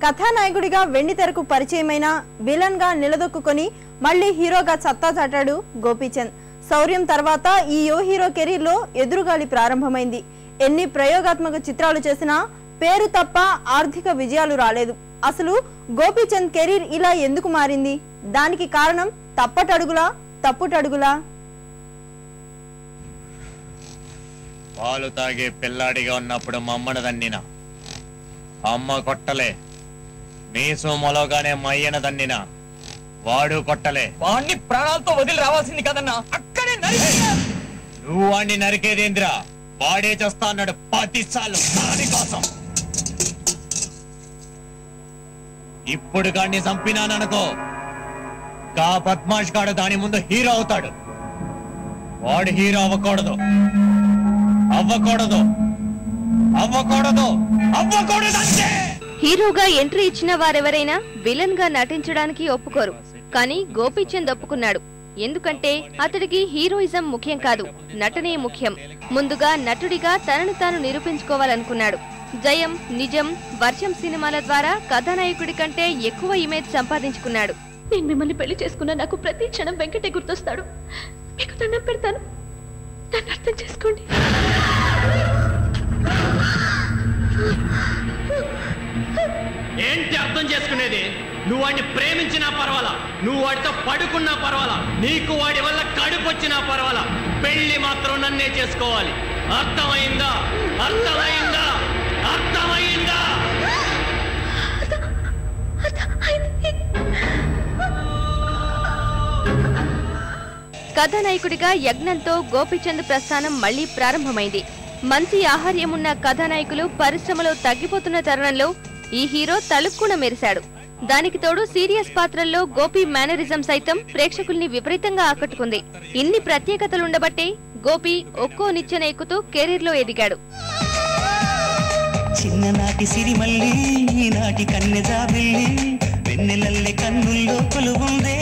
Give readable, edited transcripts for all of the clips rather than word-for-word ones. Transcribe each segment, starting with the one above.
కథానాయకుడిగా వెండితెరకు పరిచయమైన విలన్ గా నిలదొక్కుని మళ్లీ హీరోగా సత్తా చాటాడు గోపీచంద్. శౌర్యం తర్వాత ఈ యువ హీరో కెరీర్ లో ఎదురుగాలి ప్రారంభమైంది. ఎన్ని ప్రయోగాత్మక చిత్రాలు చేసినా పేరు తప్ప ఆర్థిక విజయాలు రాలేదు. అసలు గోపీచంద్ కెరీర్ ఇలా ఎందుకు మారింది? దానికి కారణం తప్పుటడుగులా? పాలు తాగే పిల్లాడిగా ఉన్నప్పుడు మమ్మను దన్నినా, అమ్మ కొట్టలే. మీసు మొలగానే మయ్యన దన్నినా, వాడు కొట్టలే. వాణ్ణి ప్రాణాలతో వదిలి రావాల్సింది కదన్నా, అక్కడే నువ్వు వాణ్ణి నరికేదేంద్రా? వాడే చేస్తా అన్నాడు 10 సార్లు దానికోసం. ఇప్పుడు గాడిని చంపినాననుకో, కా బద్మాష్ గాడు దాని ముందు హీరో అవుతాడు. వాడు హీరో అవ్వకూడదు. హీరోగా ఎంట్రీ ఇచ్చిన వారెవరైనా విలన్ గా నటించడానికి ఒప్పుకోరు. కానీ గోపీచంద్ ఒప్పుకున్నాడు. ఎందుకంటే అతడికి హీరోయిజం ముఖ్యం కాదు, నటనే ముఖ్యం. ముందుగా నటుడిగా తనను తాను నిరూపించుకోవాలనుకున్నాడు. జయం, నిజం, వర్షం సినిమాల ద్వారా కథానాయకుడి కంటే ఎక్కువ ఇమేజ్ సంపాదించుకున్నాడు. నేను మిమ్మల్ని పెళ్లి చేసుకున్నా నాకు ప్రతి క్షణం వెంకటే గుర్తొస్తాడు. మీకు దండం పెడతాను, నన్ను అర్థం చేసుకోండి. ఏంటి అర్థం చేసుకునేది? నువ్వు వాడిని ప్రేమించినా పర్వాలా, నువ్వు వాడితో పడుకున్నా పర్వాలా, నీకు వాడి వల్ల కడుపు వచ్చినా పర్వాలా, పెళ్లి మాత్రం నన్నే చేసుకోవాలి. అర్థమైందా? అర్థమైందా? అర్థమైందా? కథానాయకుడిగా యజ్ఞంతో గోపీచంద్ ప్రస్థానం మళ్లీ ప్రారంభమైంది. మంచి ఆహార్యమున్న కథానాయకులు పరిశ్రమలో తగ్గిపోతున్న తరుణంలో ఈ హీరో తలుక్కున మెరిశాడు. దానికి తోడు సీరియస్ పాత్రల్లో గోపి మేనరిజం సైతం ప్రేక్షకుల్ని విపరీతంగా ఆకట్టుకుంది. ఇన్ని ప్రత్యేకతలుండబట్టే గోపి ఒక్కో నిచ్చెన ఎక్కుతూ కెరీర్ లో ఎదిగాడు. చిన్ననాటి సిరిమల్లి, ఈనాటి కన్నెజాబిల్లి, వెన్నెలల్లె కన్నుల్లో కొలువుందే.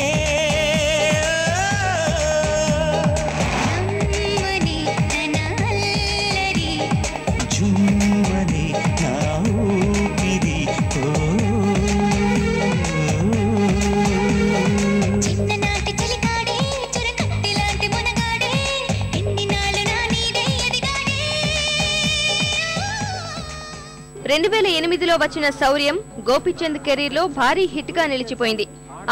లో వచ్చిన శౌర్యం గోపీచంద్ కెరీర్ లో భారీ హిట్ గా నిలిచిపోయింది.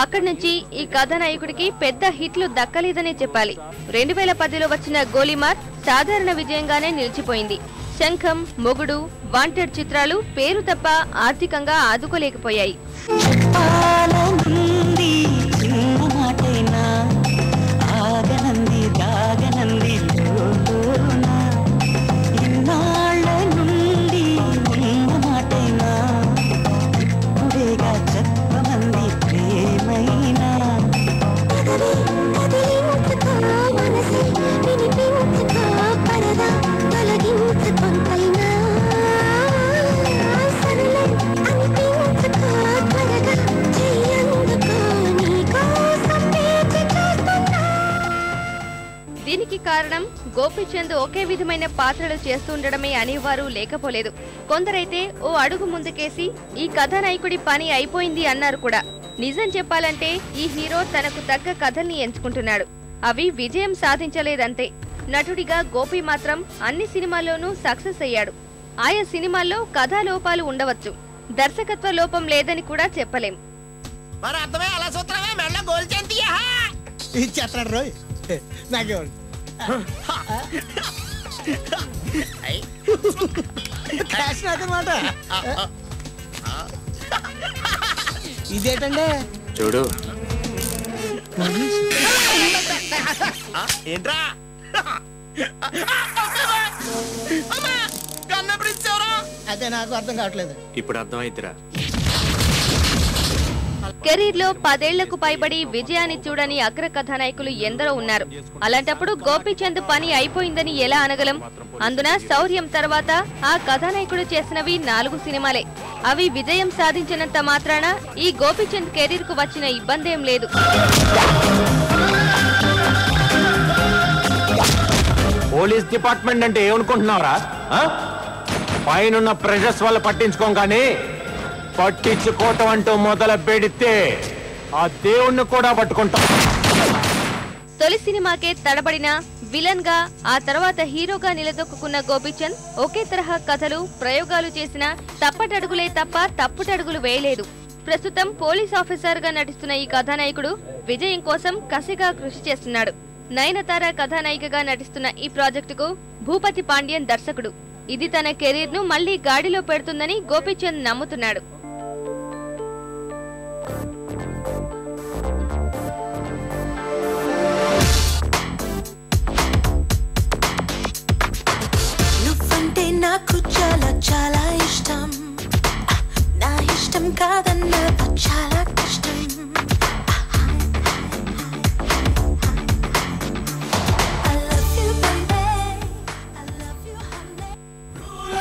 అక్కడి నుంచి ఈ కథానాయకుడికి పెద్ద హిట్లు దక్కలేదనే చెప్పాలి. 2010లో వచ్చిన గోలీమార్ సాధారణ విజయంగానే నిలిచిపోయింది. శంఖం, మొగుడు, వాంటెడ్ చిత్రాలు పేరు తప్ప ఆర్థికంగా ఆదుకోలేకపోయాయి. దీనికి కారణం గోపీచంద్ ఒకే విధమైన పాత్రలు చేస్తుండడమే అనేవారు లేకపోలేదు. కొందరైతే ఓ అడుగు ముందుకేసి ఈ కథానాయకుడి పని అయిపోయింది అన్నారు కూడా. నిజం చెప్పాలంటే ఈ హీరో తనకు తగ్గ కథల్ని ఎంచుకుంటున్నాడు. అవి విజయం సాధించలేదంతే. నటుడిగా గోపి మాత్రం అన్ని సినిమాల్లోనూ సక్సెస్ అయ్యాడు. ఆయా సినిమాల్లో కథాలోపాలు ఉండవచ్చు, దర్శకత్వ లోపం లేదని కూడా చెప్పలేం. ఇదేటండి చూడు, ఏంట్రా అదే నాకు అర్థం కావట్లేదు. ఇప్పుడు అర్థమైద్దిరా. కెరీర్ లో 10 ఏళ్లకు పైబడి విజయాన్ని చూడని అగ్ర కథానాయకులు ఎందరో ఉన్నారు. అలాంటప్పుడు గోపీచంద్ పని అయిపోయిందని ఎలా అనగలం? అందున శౌర్యం తర్వాత ఆ కథానాయకుడు చేసినవి 4 సినిమాలే. అవి విజయం సాధించినంత మాత్రాన ఈ గోపీచంద్ కెరీర్ కు వచ్చిన ఇబ్బందేం లేదు. పోలీస్ డిపార్ట్మెంట్ అంటే ఏమనుకుంటున్నావురా? పైన ప్రెషర్స్ వల్ల పట్టించుకోం కానీ పట్టించుకోవటం అంటూ మొదలు పెడితే ఆ దేవుణ్ణి కూడా పట్టుకుంటాం. తొలి సినిమాకే తడబడిన విలన్ గా ఆ తర్వాత హీరోగా నిలదొక్కున్న గోపీచంద్ ఒకే తరహా కథలు ప్రయోగాలు చేసిన తప్పటడుగులే తప్ప తప్పుటడుగులు వేయలేదు. ప్రస్తుతం పోలీస్ ఆఫీసర్ గా నటిస్తున్న ఈ కథానాయకుడు విజయం కోసం కసిగా కృషి చేస్తున్నాడు. నయనతార కథానాయికగా నటిస్తున్న ఈ ప్రాజెక్టుకు భూపతి పాండ్యన్ దర్శకుడు. ఇది తన కెరీర్ ను మళ్లీ గాడిలో పెడుతుందని గోపీచంద్ నమ్ముతున్నాడు. నువ్వంటే నాకు చాలా చాలా ఇష్టం, నా ఇష్టం కాదన్న చాలా